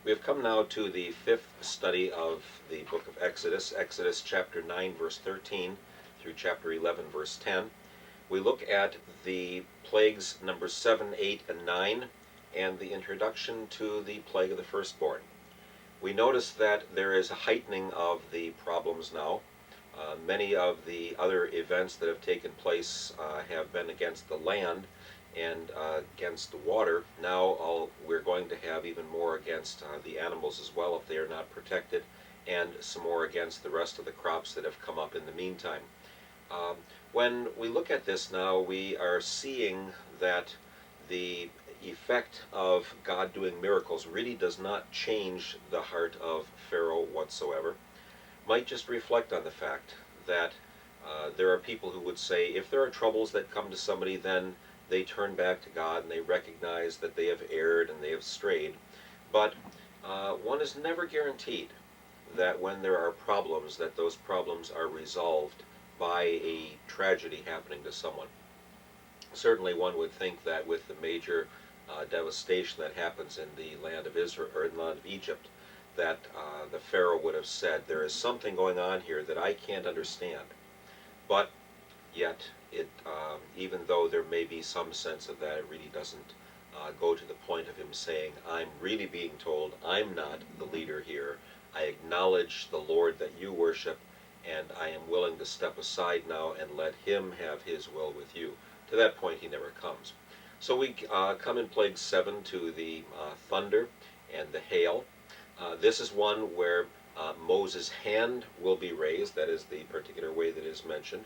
We have come now to the fifth study of the book of Exodus, Exodus chapter 9, verse 13 through chapter 11, verse 10. We look at the plagues number 7, 8, and 9, and the introduction to the plague of the firstborn. We notice that there is a heightening of the problems now. Many of the other events that have taken place have been against the land and against the water. Now we're going to have even more against the animals as well if they are not protected, and some more against the rest of the crops that have come up in the meantime. When we look at this now, we are seeing that the effect of God doing miracles really does not change the heart of Pharaoh whatsoever. Might just reflect on the fact that there are people who would say if there are troubles that come to somebody, then they turn back to God and they recognize that they have erred and they have strayed. But one is never guaranteed that when there are problems, that those problems are resolved by a tragedy happening to someone. Certainly one would think that with the major devastation that happens in the land of Israel, or in the land of Egypt, that the Pharaoh would have said, there is something going on here that I can't understand. But yet, even though there may be some sense of that, it really doesn't go to the point of him saying, I'm really being told I'm not the leader here. I acknowledge the Lord that you worship, and I am willing to step aside now and let him have his will with you. To that point, he never comes. So we come in plague 7 to the thunder and the hail. This is one where Moses' hand will be raised. That is the particular way that is mentioned.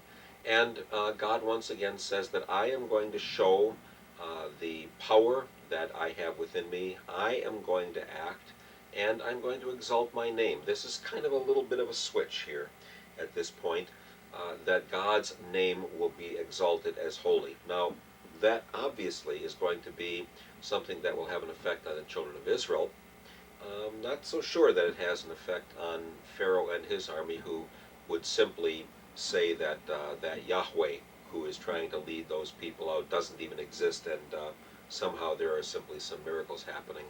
And God once again says that I am going to show the power that I have within me. I am going to act, and I'm going to exalt my name. This is kind of a little bit of a switch here at this point, that God's name will be exalted as holy. Now, that obviously is going to be something that will have an effect on the children of Israel. Not so sure that it has an effect on Pharaoh and his army, who would simply say that that Yahweh, who is trying to lead those people out, doesn't even exist, and somehow there are simply some miracles happening.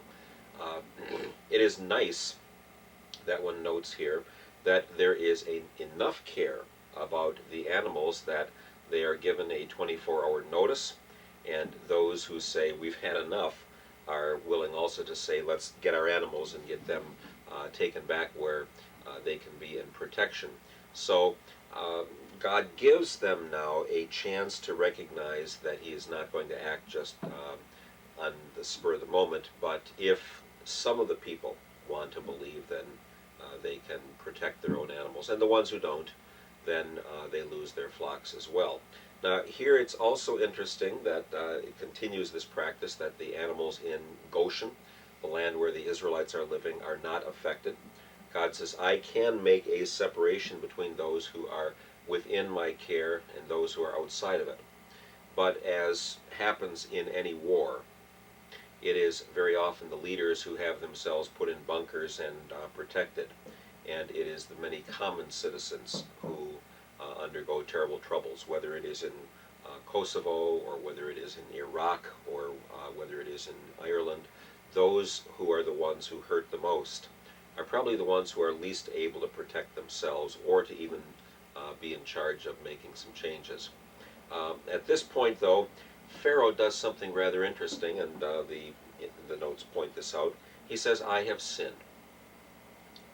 It is nice that one notes here that there is enough care about the animals that they are given a 24-hour notice, and those who say we've had enough are willing also to say let's get our animals and get them taken back where they can be in protection. So God gives them now a chance to recognize that he is not going to act just on the spur of the moment, but if some of the people want to believe, then they can protect their own animals, and the ones who don't, then they lose their flocks as well. Now here it's also interesting that it continues this practice that the animals in Goshen, the land where the Israelites are living, are not affected. God says, I can make a separation between those who are within my care and those who are outside of it. But as happens in any war, it is very often the leaders who have themselves put in bunkers and protected, and it is the many common citizens who undergo terrible troubles, whether it is in Kosovo, or whether it is in Iraq, or whether it is in Ireland. Those who are the ones who hurt the most are probably the ones who are least able to protect themselves or to even be in charge of making some changes. At this point, though, Pharaoh does something rather interesting, and the notes point this out. He says, I have sinned.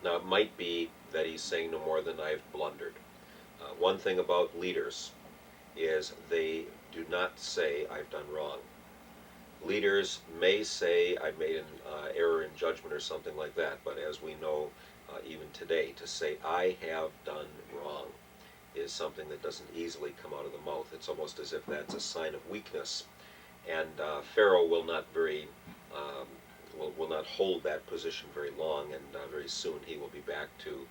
Now, it might be that he's saying no more than I've blundered. One thing about leaders is they do not say, I've done wrong. Leaders may say, I made an error in judgment or something like that, but as we know even today, to say, I have done wrong is something that doesn't easily come out of the mouth. It's almost as if that's a sign of weakness. And Pharaoh will not will not hold that position very long, and very soon he will be back to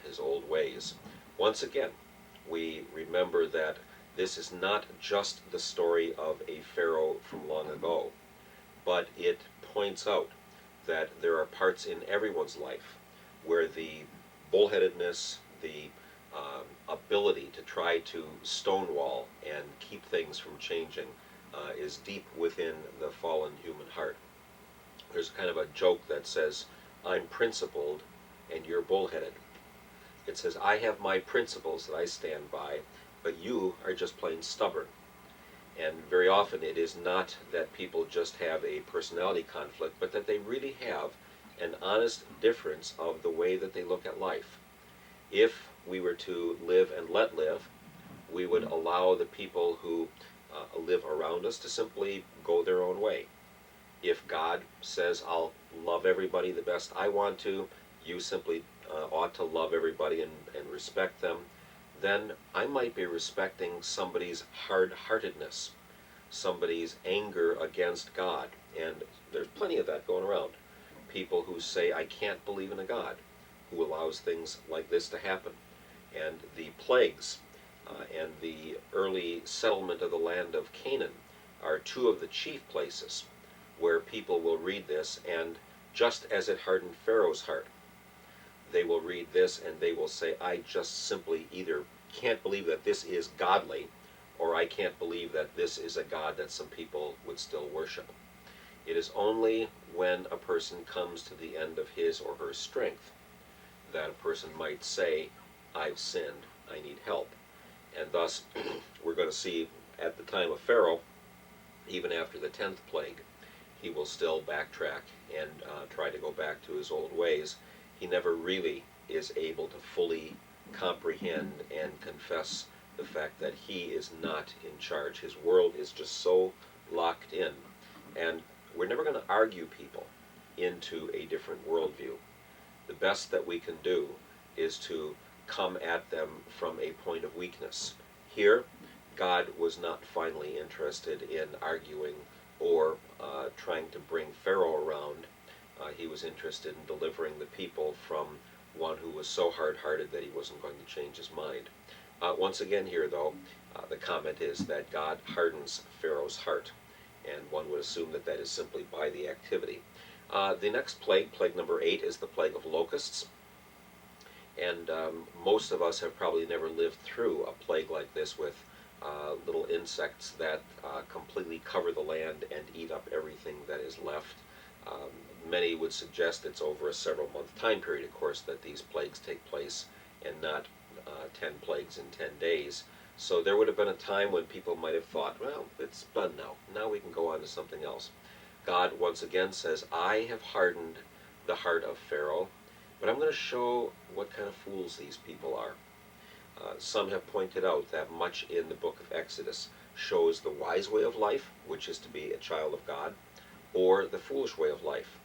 his old ways. Once again, we remember that this is not just the story of a Pharaoh from long ago, but it points out that there are parts in everyone's life where the bullheadedness, the ability to try to stonewall and keep things from changing is deep within the fallen human heart. There's kind of a joke that says I'm principled and you're bullheaded. It says, I have my principles that I stand by, but you are just plain stubborn. And very often it is not that people just have a personality conflict, but that they really have an honest difference of the way that they look at life. If we were to live and let live, we would allow the people who live around us to simply go their own way. If God says, I'll love everybody the best I want to, you simply ought to love everybody and respect them, then I might be respecting somebody's hard-heartedness, somebody's anger against God. And there's plenty of that going around. People who say, I can't believe in a God who allows things like this to happen. And the plagues and the early settlement of the land of Canaan are two of the chief places where people will read this, and just as it hardened Pharaoh's heart, they will read this and they will say, I just simply either can't believe that this is godly, or I can't believe that this is a God that some people would still worship. It is only when a person comes to the end of his or her strength that a person might say, I've sinned, I need help. And thus, we're going to see at the time of Pharaoh, even after the 10th plague, he will still backtrack and try to go back to his old ways. He never really is able to fully comprehend and confess the fact that he is not in charge. His world is just so locked in. And we're never going to argue people into a different worldview. The best that we can do is to come at them from a point of weakness. Here, God was not finally interested in arguing or trying to bring Pharaoh around. He was interested in delivering the people from one who was so hard-hearted that he wasn't going to change his mind. Once again here, though, the comment is that God hardens Pharaoh's heart, and one would assume that that is simply by the activity. The next plague, plague number 8, is the plague of locusts. And most of us have probably never lived through a plague like this with little insects that completely cover the land and eat up everything that is left. Many would suggest it's over a several-month time period, of course, that these plagues take place, and not 10 plagues in 10 days. So there would have been a time when people might have thought, well, it's done now. Now we can go on to something else. God once again says, I have hardened the heart of Pharaoh, but I'm going to show what kind of fools these people are. Some have pointed out that much in the book of Exodus shows the wise way of life, which is to be a child of God, or the foolish way of life.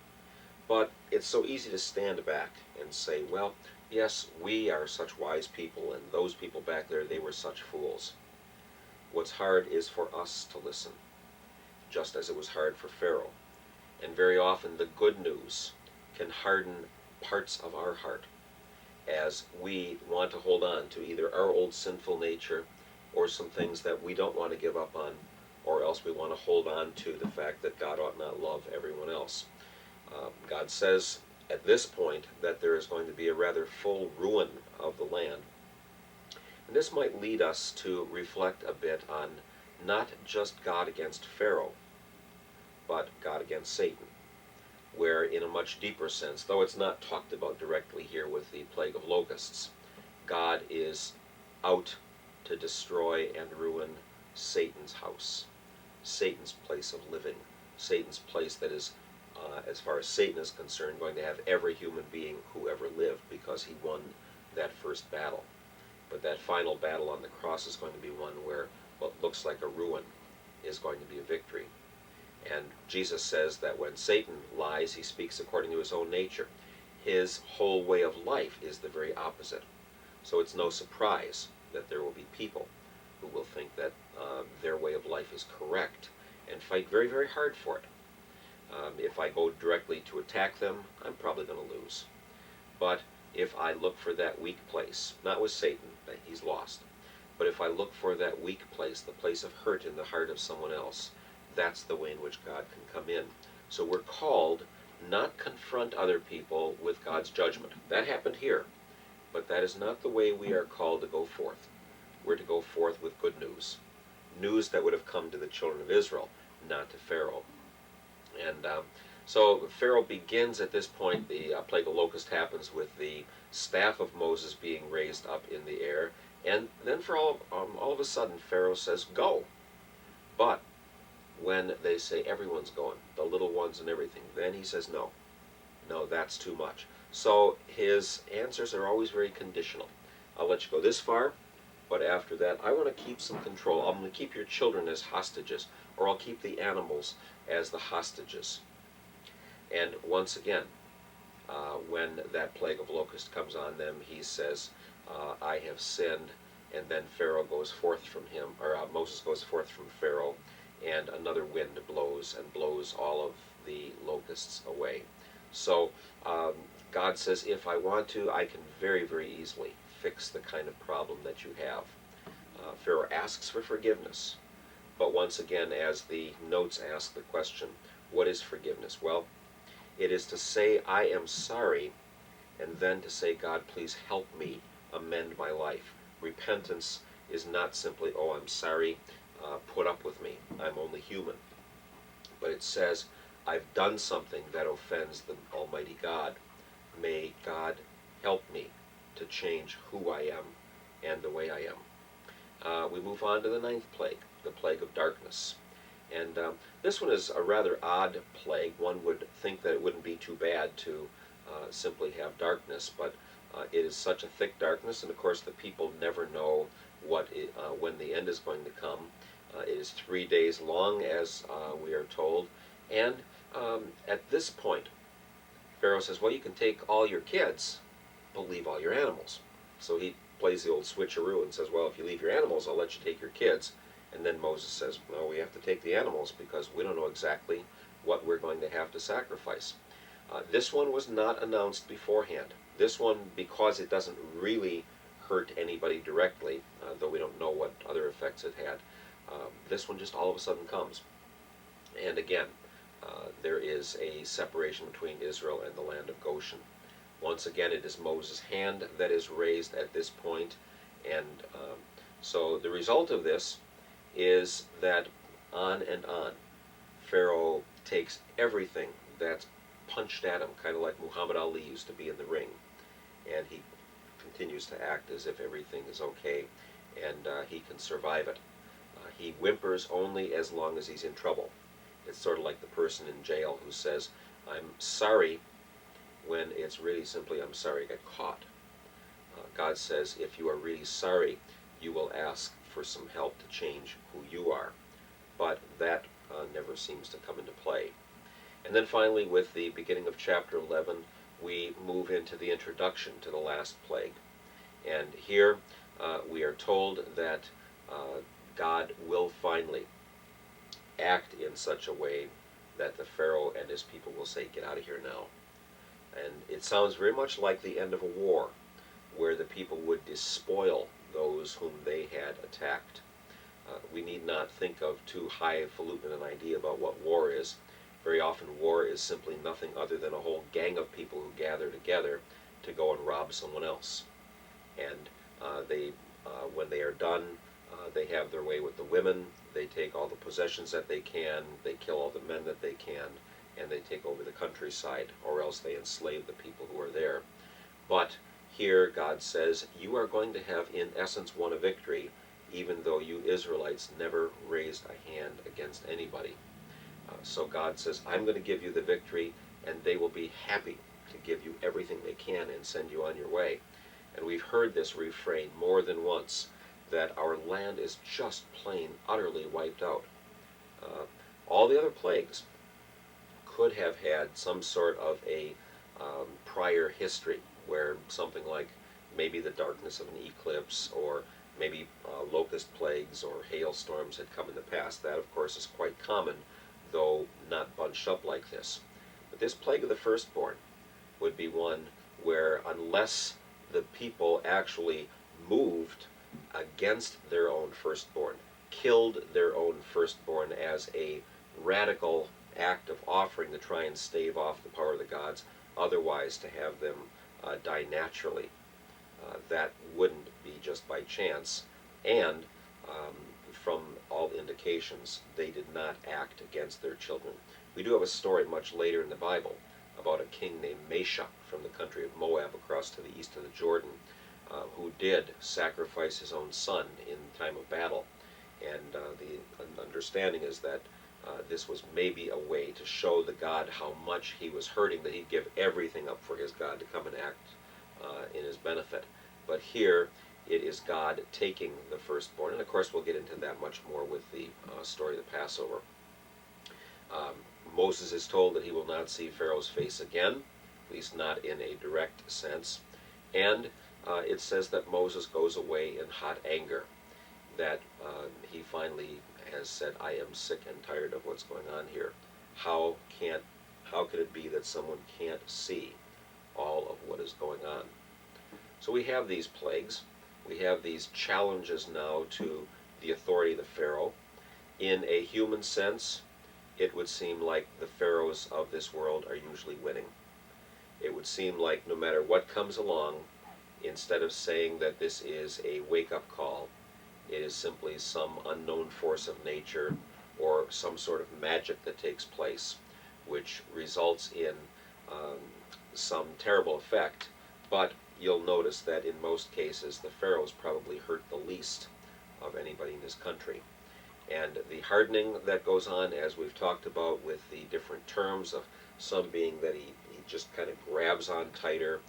But it's so easy to stand back and say, well, yes, we are such wise people, and those people back there, they were such fools. What's hard is for us to listen, just as it was hard for Pharaoh. And very often the good news can harden parts of our heart as we want to hold on to either our old sinful nature or some things that we don't want to give up on, or else we want to hold on to the fact that God ought not love everyone else. God says at this point that there is going to be a rather full ruin of the land. And this might lead us to reflect a bit on not just God against Pharaoh, but God against Satan, where in a much deeper sense, though it's not talked about directly here with the plague of locusts, God is out to destroy and ruin Satan's house, Satan's place of living, Satan's place that is, as far as Satan is concerned, going to have every human being who ever lived, because he won that first battle. But that final battle on the cross is going to be one where what looks like a ruin is going to be a victory. And Jesus says that when Satan lies, he speaks according to his own nature. His whole way of life is the very opposite. So it's no surprise that there will be people who will think that their way of life is correct and fight very, very hard for it. If I go directly to attack them, I'm probably going to lose. But if I look for that weak place, not with Satan, he's lost, but if I look for that weak place, the place of hurt in the heart of someone else, that's the way in which God can come in. So we're called not confront other people with God's judgment. That happened here, but that is not the way we are called to go forth. We're to go forth with good news, news that would have come to the children of Israel, not to Pharaoh. And So Pharaoh begins at this point, the plague of locust happens with the staff of Moses being raised up in the air, and then for all of a sudden Pharaoh says, go. But when they say everyone's going, the little ones and everything, then he says, no, no, that's too much. So his answers are always very conditional. I'll let you go this far, but after that, I want to keep some control. I'm going to keep your children as hostages, or I'll keep the animals as the hostages. And once again, when that plague of locust comes on them, he says, I have sinned. And then Pharaoh goes forth from him, or Moses goes forth from Pharaoh, and another wind blows and blows all of the locusts away. So God says, if I want to, I can very, very easily fix the kind of problem that you have. Pharaoh asks for forgiveness. But once again, as the notes ask the question, what is forgiveness? Well, it is to say, I am sorry, and then to say, God, please help me amend my life. Repentance is not simply, oh, I'm sorry, put up with me. I'm only human. But it says, I've done something that offends the Almighty God. May God help me to change who I am and the way I am. We move on to the ninth plague, the plague of darkness. And this one is a rather odd plague. One would think that it wouldn't be too bad to simply have darkness, but it is such a thick darkness, and of course the people never know when the end is going to come. It is 3 days long, as we are told, and at this point, Pharaoh says, well, you can take all your kids, but leave all your animals. So he plays the old switcheroo and says, well, if you leave your animals, I'll let you take your kids. And then Moses says, no, we have to take the animals because we don't know exactly what we're going to have to sacrifice. This one was not announced beforehand. This one, because it doesn't really hurt anybody directly, though we don't know what other effects it had, this one just all of a sudden comes. And again, there is a separation between Israel and the land of Goshen. Once again, it is Moses' hand that is raised at this point, and so the result of this is that on and on, Pharaoh takes everything that's punched at him, kind of like Muhammad Ali used to be in the ring, and he continues to act as if everything is okay, and he can survive it. He whimpers only as long as he's in trouble. It's sort of like the person in jail who says, I'm sorry, when it's really simply, I'm sorry I got caught. God says, if you are really sorry, you will ask for some help to change who you are. But that never seems to come into play. And then finally, with the beginning of chapter 11, we move into the introduction to the last plague. And here we are told that God will finally act in such a way that the Pharaoh and his people will say, get out of here now. And it sounds very much like the end of a war, where the people would despoil those whom they had attacked. We need not think of too highfalutin an idea about what war is. Very often war is simply nothing other than a whole gang of people who gather together to go and rob someone else. And when they are done, they have their way with the women, they take all the possessions that they can, they kill all the men that they can, and they take over the countryside, or else they enslave the people who are there. But here God says, you are going to have in essence won a victory, even though you Israelites never raised a hand against anybody. So God says, I'm going to give you the victory, and they will be happy to give you everything they can and send you on your way. And we've heard this refrain more than once, that our land is just plain, utterly wiped out. All the other plagues could have had some sort of a prior history, where something like maybe the darkness of an eclipse, or maybe locust plagues or hailstorms had come in the past. That, of course, is quite common, though not bunched up like this. But this plague of the firstborn would be one where, unless the people actually moved against their own firstborn, killed their own firstborn as a radical act of offering to try and stave off the power of the gods, otherwise to have them die naturally, that wouldn't be just by chance. And from all indications, occasions they did not act against their children. We do have a story much later in the Bible about a king named Mesha from the country of Moab across to the east of the Jordan, who did sacrifice his own son in time of battle. And the understanding is that this was maybe a way to show the God how much he was hurting, that he'd give everything up for his God to come and act in his benefit. But here it is God taking the firstborn, and of course we'll get into that much more with the story of the Passover. Moses is told that he will not see Pharaoh's face again, at least not in a direct sense. And it says that Moses goes away in hot anger, that he finally has said, I am sick and tired of what's going on here. How could it be that someone can't see all of what is going on? So we have these plagues. We have these challenges now to the authority of the Pharaoh. In a human sense, it would seem like the pharaohs of this world are usually winning. It would seem like no matter what comes along, instead of saying that this is a wake-up call, it is simply some unknown force of nature or some sort of magic that takes place, which results in some terrible effect. But you'll notice that in most cases the pharaohs probably hurt the least of anybody in his country. And the hardening that goes on, as we've talked about with the different terms of some being that he just kind of grabs on tighter,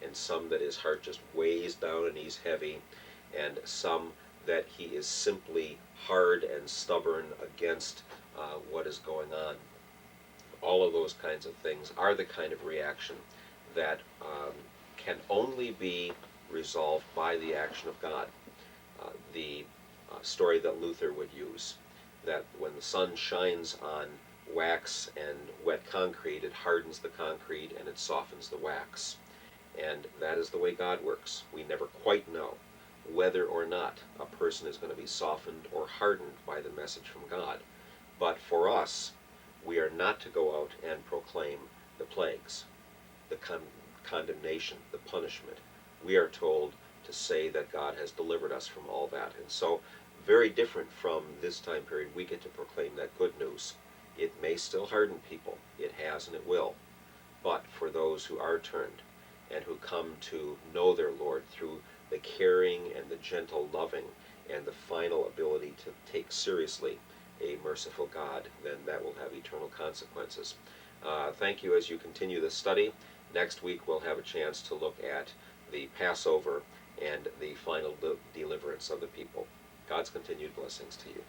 and some that his heart just weighs down and he's heavy, and some that he is simply hard and stubborn against what is going on. All of those kinds of things are the kind of reaction that can only be resolved by the action of God. The story that Luther would use, that when the sun shines on wax and wet concrete, it hardens the concrete and it softens the wax. And that is the way God works. We never quite know whether or not a person is going to be softened or hardened by the message from God. But for us, we are not to go out and proclaim the plagues, the condemnation, the punishment. We are told to say that God has delivered us from all that. And so, very different from this time period, we get to proclaim that good news. It may still harden people. It has and it will. But for those who are turned and who come to know their Lord through the caring and the gentle loving and the final ability to take seriously a merciful God, then that will have eternal consequences. Thank you as you continue the study. Next week we'll have a chance to look at the Passover and the final deliverance of the people. God's continued blessings to you.